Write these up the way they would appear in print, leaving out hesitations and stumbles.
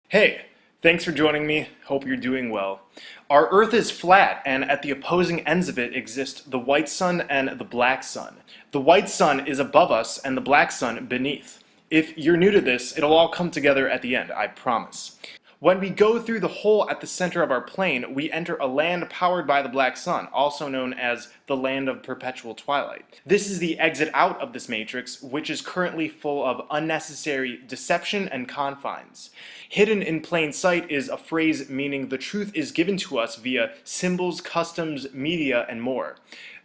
Hey, thanks for joining me. Hope you're doing well. Our Earth is flat, and at the opposing ends of it exist the white sun and the black sun. The white sun is above us and the black sun beneath. If you're new to this, it'll all come together at the end, I promise. When we go through the hole at the center of our plane, we enter a land powered by the black sun, also known as the land of perpetual twilight. This is the exit out of this matrix, which is currently full of unnecessary deception and confines. Hidden in plain sight is a phrase meaning the truth is given to us via symbols, customs, media, and more.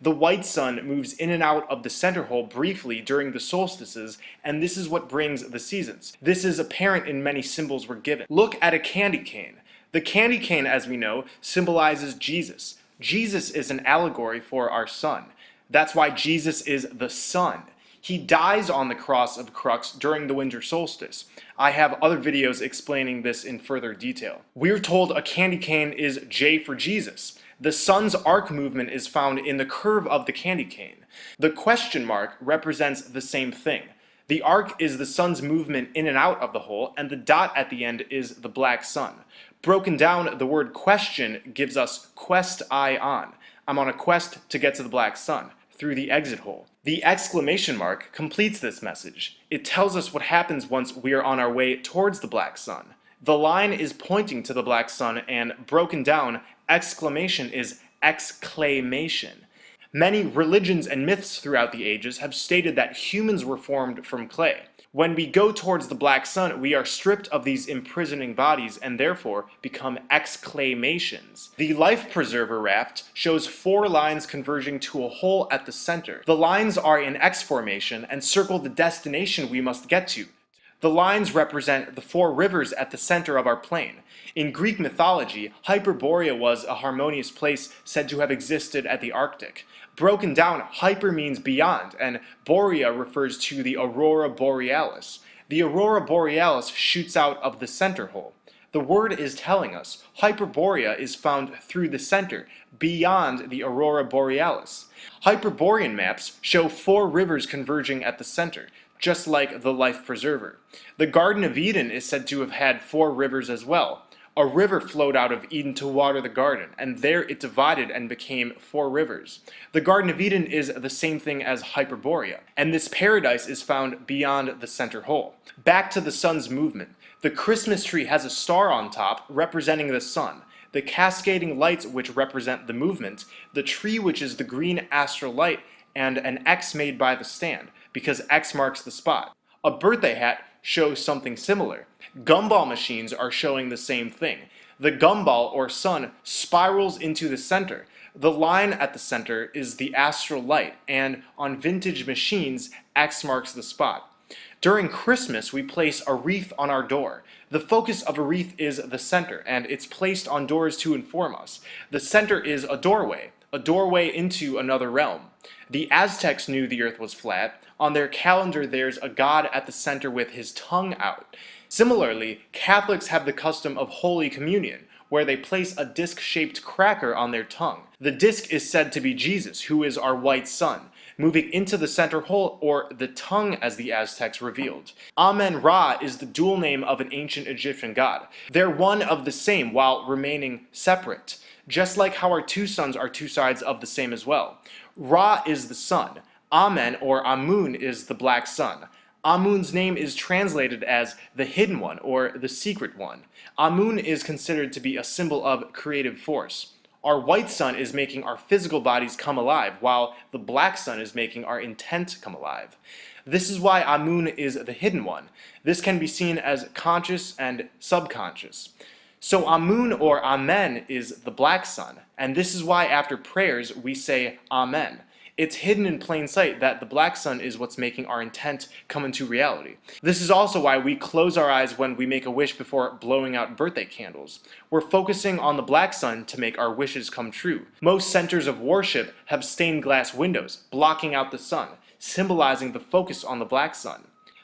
The white sun moves in and out of the center hole briefly during the solstices, and this is what brings the seasons. This is apparent in many symbols we're given. Look at a candy cane. The candy cane, as we know, symbolizes Jesus. Jesus is an allegory for our sun. That's why Jesus is the sun. He dies on the cross of crux during the winter solstice. I have other videos explaining this in further detail. We're told a candy cane is J for Jesus. The sun's arc movement is found in the curve of the candy cane. The question mark represents the same thing. The arc is the sun's movement in and out of the hole, and the dot at the end is the black sun. Broken down, the word question gives us quest I on. I'm on a quest to get to the black sun, through the exit hole. The exclamation mark completes this message. It tells us what happens once we are on our way towards the black sun. The line is pointing to the black sun, and broken down, exclamation is exclamation. Many religions and myths throughout the ages have stated that humans were formed from clay. When we go towards the black sun, we are stripped of these imprisoning bodies and therefore become exclamations. The life preserver raft shows 4 lines converging to a hole at the center. The lines are in X formation and circle the destination we must get to. The lines represent the 4 rivers at the center of our plane. In Greek mythology, Hyperborea was a harmonious place said to have existed at the Arctic. Broken down, hyper means beyond, and borea refers to the aurora borealis. The aurora borealis shoots out of the center hole. The word is telling us Hyperborea is found through the center, beyond the aurora borealis. Hyperborean maps show 4 rivers converging at the center, just like the life preserver. The Garden of Eden is said to have had 4 rivers as well. A river flowed out of Eden to water the garden, and there it divided and became 4 rivers. The Garden of Eden is the same thing as Hyperborea, and this paradise is found beyond the center hole. Back to the sun's movement. The Christmas tree has a star on top representing the sun, the cascading lights which represent the movement, the tree which is the green astral light, and an X made by the stand, because X marks the spot. A birthday hat shows something similar. Gumball machines are showing the same thing. The gumball, or sun, spirals into the center. The line at the center is the astral light, and on vintage machines, X marks the spot. During Christmas, we place a wreath on our door. The focus of a wreath is the center, and it's placed on doors to inform us. The center is a doorway into another realm. The Aztecs knew the earth was flat. On their calendar, there's a god at the center with his tongue out. Similarly, Catholics have the custom of Holy Communion, where they place a disc-shaped cracker on their tongue. The disc is said to be Jesus, who is our white sun, moving into the center hole, or the tongue as the Aztecs revealed. Amen-Ra is the dual name of an ancient Egyptian god. They're one of the same while remaining separate, just like how our 2 suns are 2 sides of the same as well. Ra is the sun. Amen, or Amun, is the black sun. Amun's name is translated as the hidden one, or the secret one. Amun is considered to be a symbol of creative force. Our white sun is making our physical bodies come alive, while the black sun is making our intent come alive. This is why Amun is the hidden one. This can be seen as conscious and subconscious. So Amun, or Amen, is the black sun, and this is why after prayers we say Amen. It's hidden in plain sight that the black sun is what's making our intent come into reality. This is also why we close our eyes when we make a wish before blowing out birthday candles. We're focusing on the black sun to make our wishes come true. Most centers of worship have stained glass windows, blocking out the sun, symbolizing the focus on the black sun.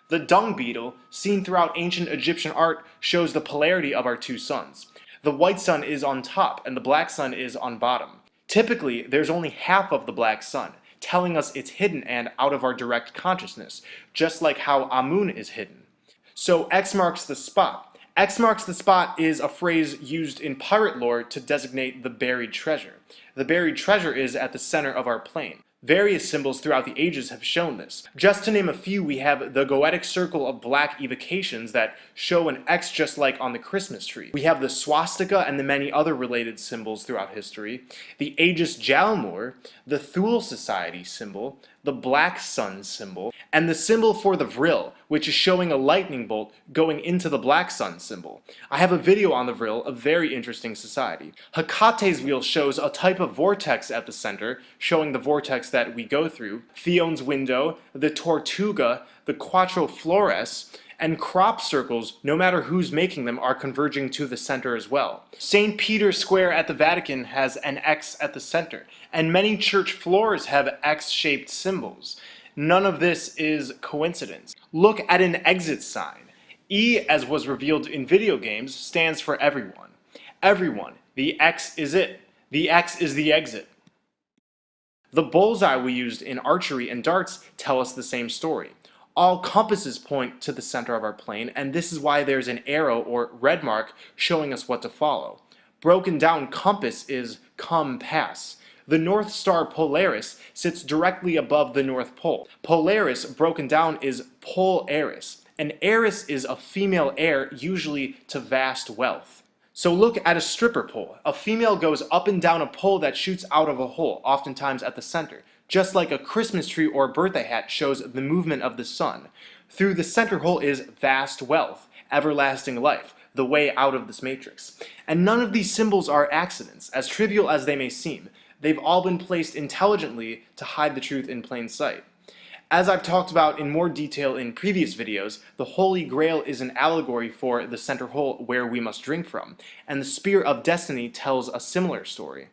The dung beetle, seen throughout ancient Egyptian art, shows the polarity of our 2 suns. The white sun is on top and the black sun is on bottom. Typically, there's only half of the black sun, telling us it's hidden and out of our direct consciousness, just like how Amun is hidden. So X marks the spot. X marks the spot is a phrase used in pirate lore to designate the buried treasure. The buried treasure is at the center of our plane. Various symbols throughout the ages have shown this. Just to name a few, we have the goetic circle of black evocations that show an X just like on the Christmas tree. We have the swastika and the many other related symbols throughout history, the Aegis Jalmur, the Thule Society symbol, the black sun symbol, and the symbol for the vril, which is showing a lightning bolt going into the black sun symbol. I have a video on the vril, a very interesting society. Hecate's wheel shows a type of vortex at the center, showing the vortex that we go through. Theon's window, the Tortuga, the Quattro Flores, and crop circles, no matter who's making them, are converging to the center as well. St. Peter's Square at the Vatican has an X at the center, and many church floors have X-shaped symbols. None of this is coincidence. Look at an exit sign. E, as was revealed in video games, stands for everyone. Everyone. The X is it. The X is the exit. The bullseye we used in archery and darts tell us the same story. All compasses point to the center of our plane, and this is why there's an arrow or red mark showing us what to follow. Broken down compass is compass. The North Star Polaris sits directly above the North Pole. Polaris, broken down, is Polaris. An heiress is a female heir, usually to vast wealth. So look at a stripper pole. A female goes up and down a pole that shoots out of a hole, oftentimes at the center. Just like a Christmas tree or birthday hat shows the movement of the sun. Through the center hole is vast wealth, everlasting life, the way out of this matrix. And none of these symbols are accidents, as trivial as they may seem. They've all been placed intelligently to hide the truth in plain sight. As I've talked about in more detail in previous videos, the Holy Grail is an allegory for the center hole where we must drink from, and the Spear of Destiny tells a similar story.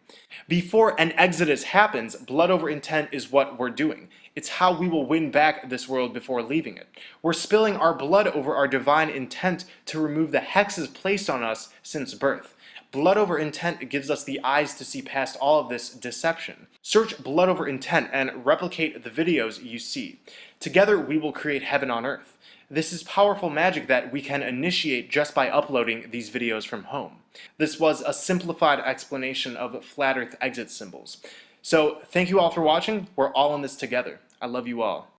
Before an exodus happens, blood over intent is what we're doing. It's how we will win back this world before leaving it. We're spilling our blood over our divine intent to remove the hexes placed on us since birth. Blood over intent gives us the eyes to see past all of this deception. Search blood over intent and replicate the videos you see. Together we will create heaven on earth. This is powerful magic that we can initiate just by uploading these videos from home. This was a simplified explanation of flat earth exit symbols. So thank you all for watching. We're all in this together. I love you all.